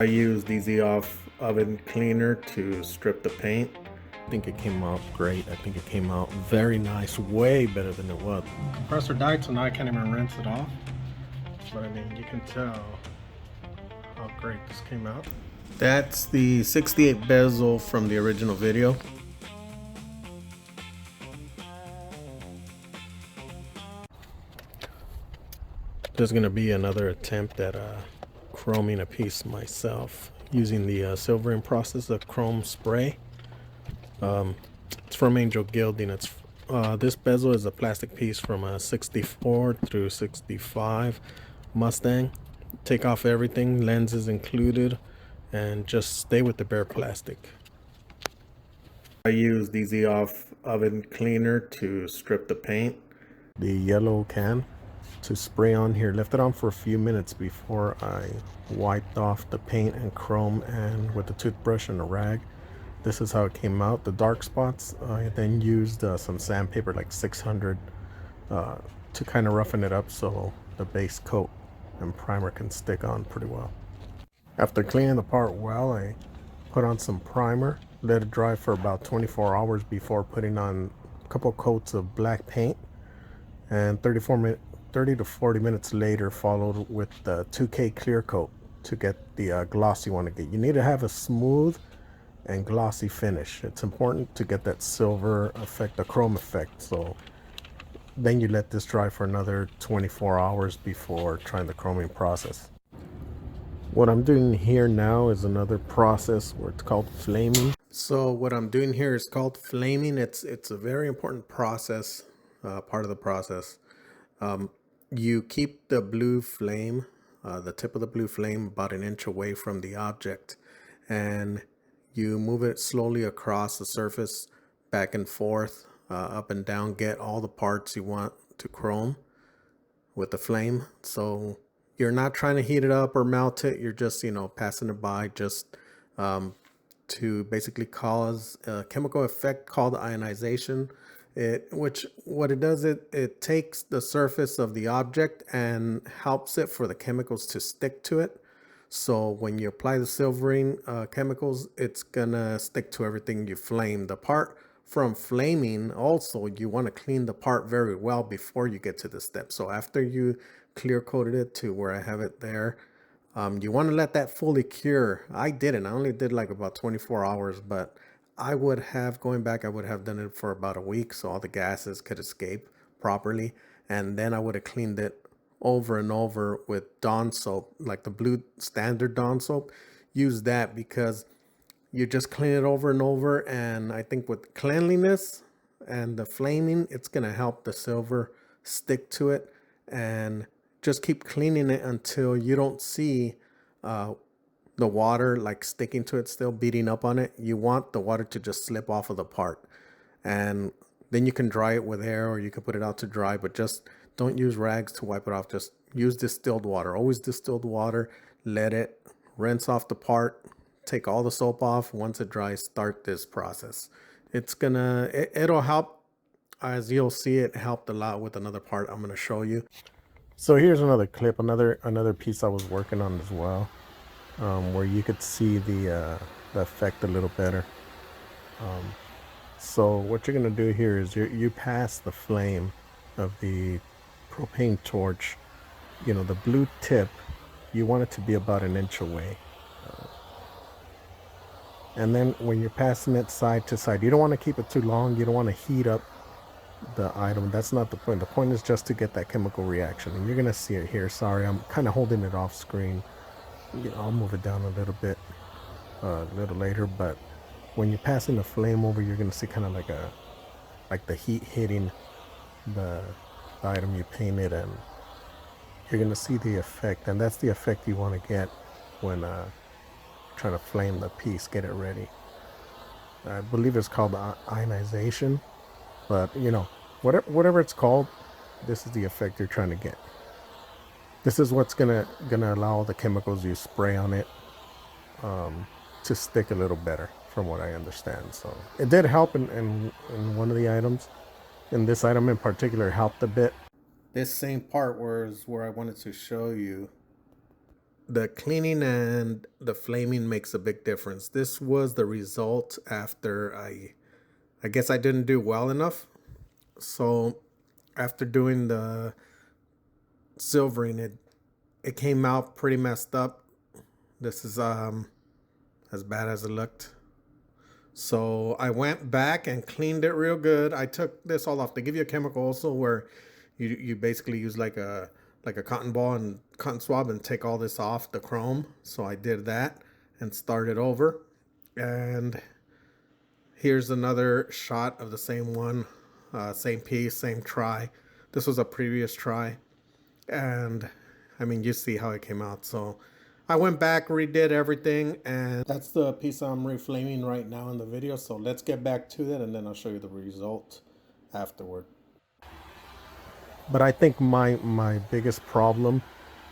I used the off oven cleaner to strip the paint. I think it came out great. I think it came out very nice, way better than it was. Compressor died, so now I can't even rinse it off. But I mean, you can tell how great this came out. That's the 68 bezel from the original video. There's gonna be another attempt at chroming a piece myself using the silvering process, the chrome spray. It's from Angel Gilding. It's this bezel is a plastic piece from a 64 through 65 Mustang. Take off everything, lenses included, and just stay with the bare plastic. I use the off oven cleaner to strip the paint. The yellow can to spray on here. Left it on for a few minutes before I wiped off the paint and chrome, and with the toothbrush and a rag. This is how it came out. The dark spots, I then used some sandpaper, like 600, to kind of roughen it up so the base coat and primer can stick on pretty well. After cleaning the part well, I put on some primer, let it dry for about 24 hours before putting on a couple coats of black paint, and 30 to 40 minutes later followed with the 2K clear coat to get the gloss you want to get. You need to have a smooth and glossy finish. It's important to get that silver effect, the chrome effect. So then you let this dry for another 24 hours before trying the chroming process. What I'm doing here now is another process where it's called flaming. So what I'm doing here is called flaming. It's a very important process, part of the process. You keep the blue flame, the tip of the blue flame, about an inch away from the object, and you move it slowly across the surface, back and forth, up and down. Get all the parts you want to chrome with the flame. So you're not trying to heat it up or melt it. You're just, passing it by, just to basically cause a chemical effect called ionization. What it does, it takes the surface of the object and helps it for the chemicals to stick to it. So when you apply the silvering chemicals, it's gonna stick to everything you flame. The part from flaming, also, you want to clean the part very well before you get to the step. So after you clear coated it to where I have it there, you want to let that fully cure. I didn't. I only did like about 24 hours, but I would have, going back, I would have done it for about a week so all the gases could escape properly. And then I would have cleaned it over and over with Dawn soap, like the blue standard Dawn soap. Use that because you just clean it over and over. And I think with cleanliness and the flaming, it's going to help the silver stick to it. And just keep cleaning it until you don't see the water like sticking to it, still beating up on it. You want the water to just slip off of the part, and then you can dry it with air, or you can put it out to dry, but just don't use rags to wipe it off. Just use distilled water, always distilled water. Let it rinse off the part, take all the soap off. Once it dries, start this process. It'll help. As you'll see, it helped a lot with another part I'm going to show you. So here's another clip, another piece I was working on as well, where you could see the effect a little better. So what you're gonna do here is you pass the flame of the propane torch, the blue tip, you want it to be about an inch away. And then when you're passing it side to side, you don't want to keep it too long. You don't want to heat up the item. That's not the point. The point is just to get that chemical reaction. And you're gonna see it here. Sorry, I'm kind of holding it off screen. I'll move it down a little bit a little later, but when you're passing the flame over, you're going to see kind of like the heat hitting the item you painted, and you're going to see the effect. And that's the effect you want to get when trying to flame the piece, get it ready. I believe it's called ionization, but whatever it's called, this is the effect you're trying to get. This is what's gonna allow the chemicals you spray on it to stick a little better, from what I understand. So it did help in one of the items. In this item in particular, helped a bit. This same part was where I wanted to show you the cleaning and the flaming makes a big difference. This was the result after I guess I didn't do well enough. So after doing the silvering, it came out pretty messed up. This is as bad as it looked. So I went back and cleaned it real good. I took this all off. They give you a chemical also where you basically use like a cotton ball and cotton swab and take all this off the chrome. So I did that and started over. And here's another shot of the same one, same piece, same try. This was a previous try. And I mean, you see how it came out. So I went back, redid everything, and that's the piece I'm reflaming right now in the video. So let's get back to that, and then I'll show you the result afterward. But I think my biggest problem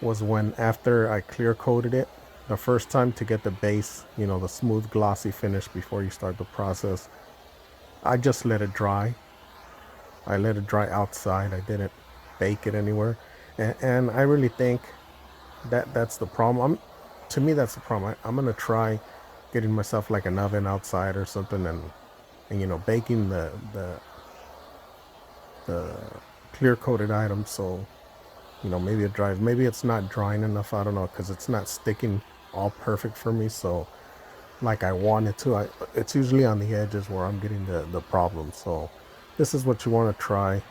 was when after I clear coated it the first time to get the base, you know, the smooth glossy finish before you start the process, I just let it dry. I let it dry outside. I didn't bake it anywhere. And I really think that's the problem. To me, that's the problem. I'm gonna try getting myself like an oven outside or something, and you know, baking the clear coated item, so you know, maybe it dries. Maybe it's not drying enough. I don't know, because it's not sticking all perfect for me. So like I want it to. It's usually on the edges where I'm getting the problem. So this is what you want to try.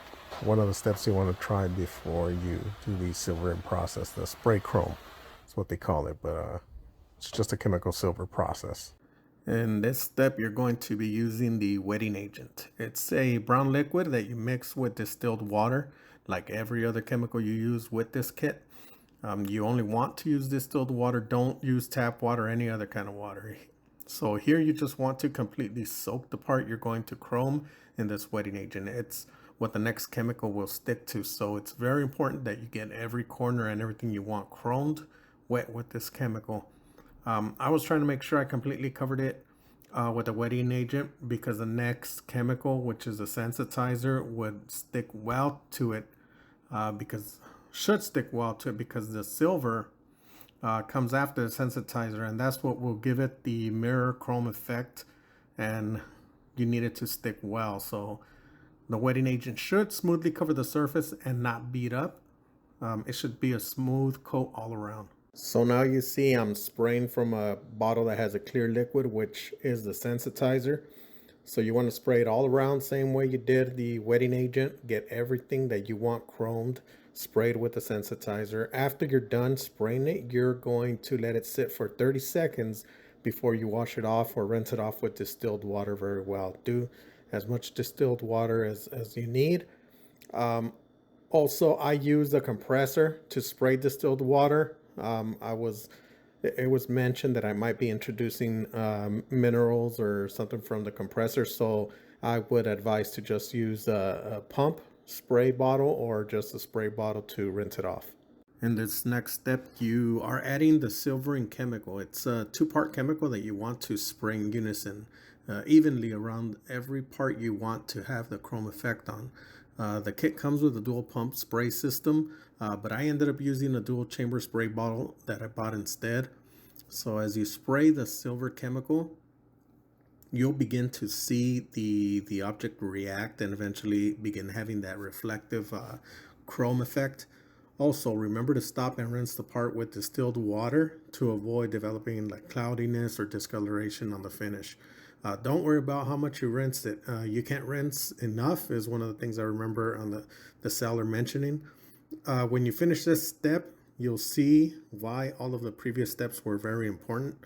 One of the steps you want to try before you do the silvering process, the spray chrome. That's what they call it, but it's just a chemical silver process. In this step, you're going to be using the wetting agent. It's a brown liquid that you mix with distilled water, like every other chemical you use with this kit. You only want to use distilled water. Don't use tap water or any other kind of water. So here you just want to completely soak the part you're going to chrome in this wetting agent. It's what the next chemical will stick to. So it's very important that you get every corner and everything you want chromed wet with this chemical. I was trying to make sure I completely covered it with a wetting agent, because the next chemical, which is a sensitizer, would stick well to it, should stick well to it because the silver comes after the sensitizer, and that's what will give it the mirror chrome effect, and you need it to stick well. So the wetting agent should smoothly cover the surface and not beat up. It should be a smooth coat all around. So now you see I'm spraying from a bottle that has a clear liquid, which is the sensitizer. So you want to spray it all around, same way you did the wetting agent. Get everything that you want chromed sprayed with the sensitizer. After you're done spraying it, you're going to let it sit for 30 seconds before you wash it off or rinse it off with distilled water very well. Do as much distilled water as you need. Also, I use a compressor to spray distilled water. It was mentioned that I might be introducing minerals or something from the compressor, so I would advise to just use a pump spray bottle or just a spray bottle to rinse it off. In this next step, you are adding the silvering chemical. It's a two-part chemical that you want to spray in unison, evenly around every part you want to have the chrome effect on. The kit comes with a dual pump spray system, but I ended up using a dual chamber spray bottle that I bought instead. So as you spray the silver chemical, you'll begin to see the object react and eventually begin having that reflective chrome effect. Also, remember to stop and rinse the part with distilled water to avoid developing like cloudiness or discoloration on the finish. Don't worry about how much you rinse it. You can't rinse enough is one of the things I remember on the seller mentioning. When you finish this step, you'll see why all of the previous steps were very important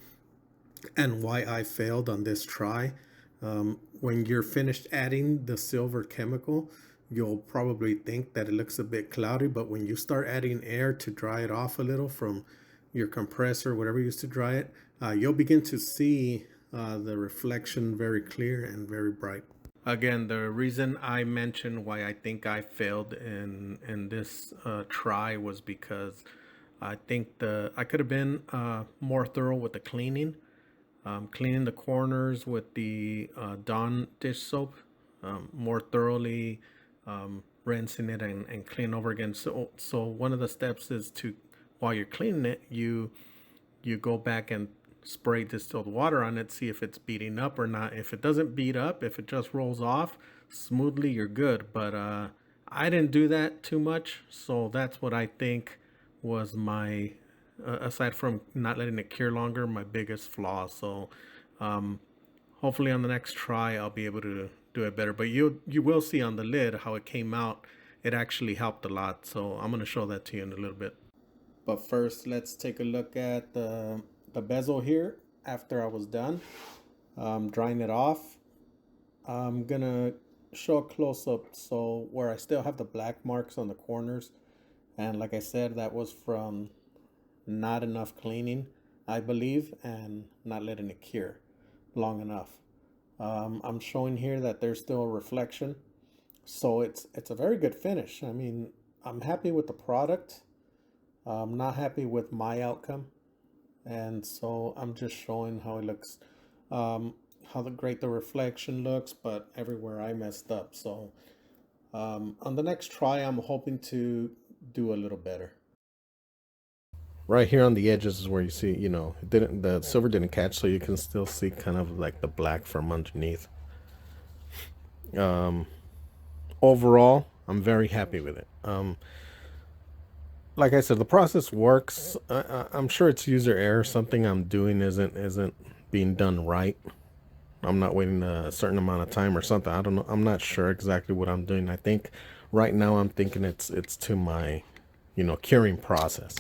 and why I failed on this try. When you're finished adding the silver chemical, you'll probably think that it looks a bit cloudy, but when you start adding air to dry it off a little from your compressor, whatever you used to dry it, you'll begin to see the reflection very clear and very bright. Again, the reason I mentioned why I think I failed in this try was because I think I could have been more thorough with the cleaning. Cleaning the corners with the Dawn dish soap more thoroughly, rinsing it and clean over again. So one of the steps is to while you're cleaning it, you go back and spray distilled water on it, see if it's beating up or not. If it doesn't beat up, if it just rolls off smoothly, you're good. But I didn't do that too much, so that's what I think was my aside from not letting it cure longer, my biggest flaw. So hopefully on the next try I'll be able to do it better. But you will see on the lid how it came out. It actually helped a lot, so I'm going to show that to you in a little bit. But first, let's take a look at the bezel here after I was done drying it off. I'm gonna show a close-up so where I still have the black marks on the corners, and like I said, that was from not enough cleaning, I believe, and not letting it cure long enough. I'm showing here that there's still a reflection, so it's a very good finish. I mean, I'm happy with the product. I'm not happy with my outcome, and so I'm just showing how it looks, how great the reflection looks, but everywhere I messed up. So on the next try, I'm hoping to do a little better. Right here on the edges is where you see, you know, the silver didn't catch, so you can still see kind of like the black from underneath. Overall, I'm very happy with it. Like I said, the process works. I'm sure it's user error. Something I'm doing isn't being done right. I'm not waiting a certain amount of time or something. I don't know. I'm not sure exactly what I'm doing. I think right now I'm thinking it's to my, you know, curing process.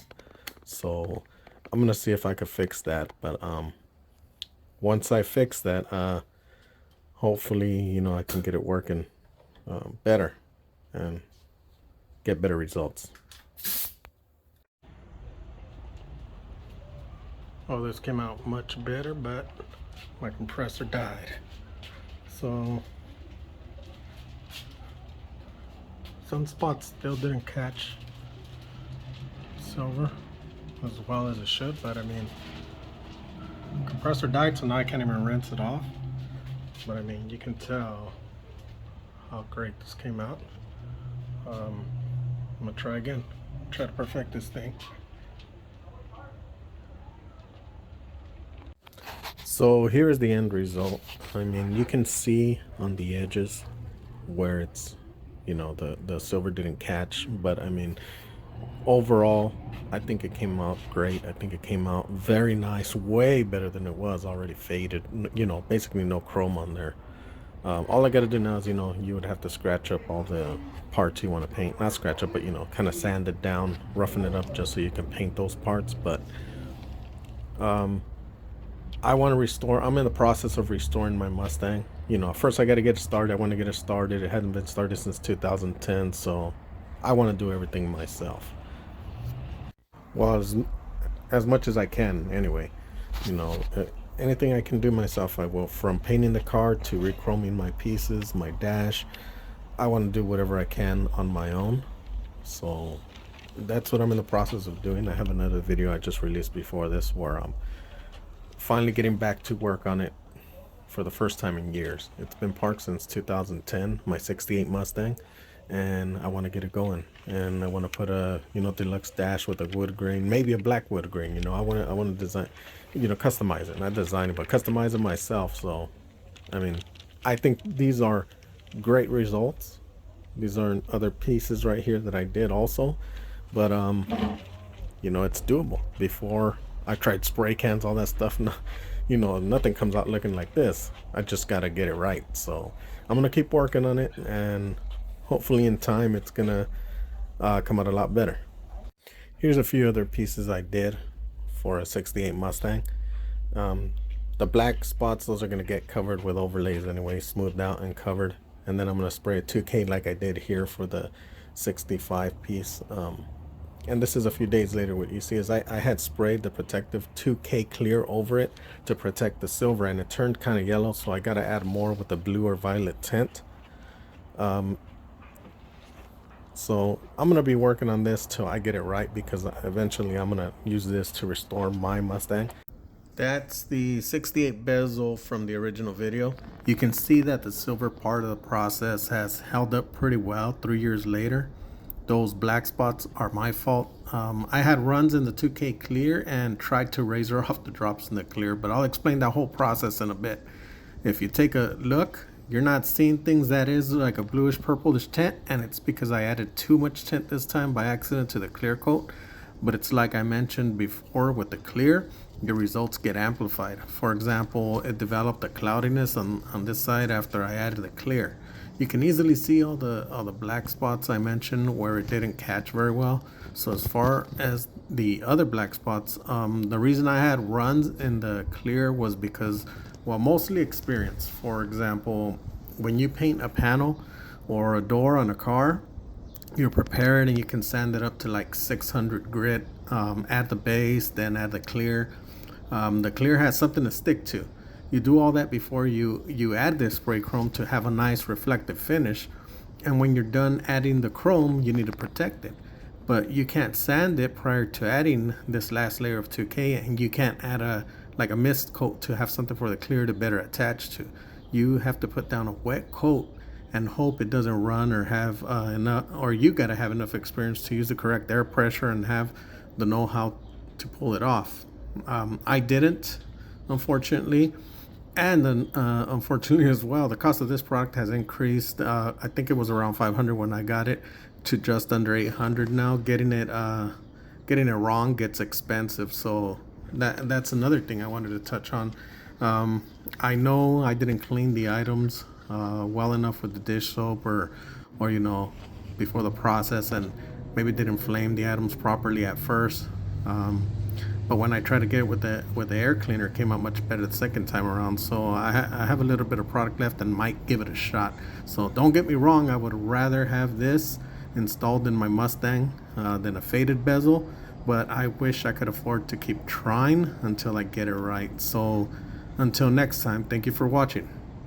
So I'm gonna see if I could fix that. But once I fix that, hopefully, you know, I can get it working better and get better results. Oh, this came out much better, but my compressor died. So some spots still didn't catch silver as well as it should, but I mean, compressor died, so now I can't even rinse it off. But I mean, you can tell how great this came out. I'm gonna try again, try to perfect this thing. So here is the end result. I mean, you can see on the edges where it's, you know, the silver didn't catch, but I mean, overall, I think it came out great. I think it came out very nice, way better than it was already faded. You know, basically no chrome on there. All I got to do now is, you know, you would have to scratch up all the parts you want to paint. Not scratch up, but, you know, kind of sand it down, roughen it up just so you can paint those parts. But I want to restore. I'm in the process of restoring my Mustang. You know, first I got to get it started. I want to get it started. It hasn't been started since 2010, so I want to do everything myself. Well, as much as I can, anyway. You know, anything I can do myself, I will. From painting the car to rechroming my pieces, my dash. I want to do whatever I can on my own. So that's what I'm in the process of doing. I have another video I just released before this where I'm finally getting back to work on it for the first time in years. It's been parked since 2010, my 68 Mustang, and I want to get it going. And I want to put a, you know, deluxe dash with a wood grain, maybe a black wood grain. You know, I want to design, you know, customize it, not design it, but customize it myself. So I mean, I think these are great results. These are other pieces right here that I did also, but you know, it's doable. Before I tried spray cans, all that stuff, no, you know, nothing comes out looking like this. I just gotta get it right. So I'm gonna keep working on it, and hopefully in time it's gonna come out a lot better. Here's a few other pieces I did for a 68 Mustang. The black spots, those are gonna get covered with overlays anyway, smoothed out and covered. And then I'm gonna spray a 2K like I did here for the 65 piece. And this is a few days later. What you see is I had sprayed the protective 2K clear over it to protect the silver, and it turned kind of yellow, so I got to add more with the blue or violet tint. So I'm going to be working on this till I get it right, because eventually I'm going to use this to restore my Mustang. That's the 68 bezel from the original video. You can see that the silver part of the process has held up pretty well 3 years later. those black spots are my fault. I had runs in the 2K clear and tried to razor off the drops in the clear, but I'll explain that whole process in a bit. If you take a look, you're not seeing things that is like a bluish purplish tint, and it's because I added too much tint this time by accident to the clear coat. But it's like I mentioned before with the clear, the results get amplified. For example, it developed a cloudiness on this side after I added the clear. You can easily see all the black spots I mentioned where it didn't catch very well. So as far as the other black spots, the reason I had runs in the clear was because, well, mostly experience. For example, when you paint a panel or a door on a car, you're prepared and you can sand it up to like 600 grit, add the base, then add the clear. The clear has something to stick to. You do all that before you add this spray chrome to have a nice reflective finish. And when you're done adding the chrome, you need to protect it. But you can't sand it prior to adding this last layer of 2K, and you can't add a mist coat to have something for the clear to better attach to. You have to put down a wet coat and hope it doesn't run or have enough, or you gotta have enough experience to use the correct air pressure and have the know-how to pull it off. I didn't, unfortunately. And then, unfortunately as well, the cost of this product has increased. I think it was around 500 when I got it to just under 800 now. Getting it wrong gets expensive. So that's another thing I wanted to touch on. I know I didn't clean the items well enough with the dish soap or before the process, and maybe didn't flame the items properly at first. But when I tried to get it with the air cleaner, it came out much better the second time around. So I have a little bit of product left and might give it a shot. So don't get me wrong, I would rather have this installed in my Mustang than a faded bezel. But I wish I could afford to keep trying until I get it right. So until next time, thank you for watching.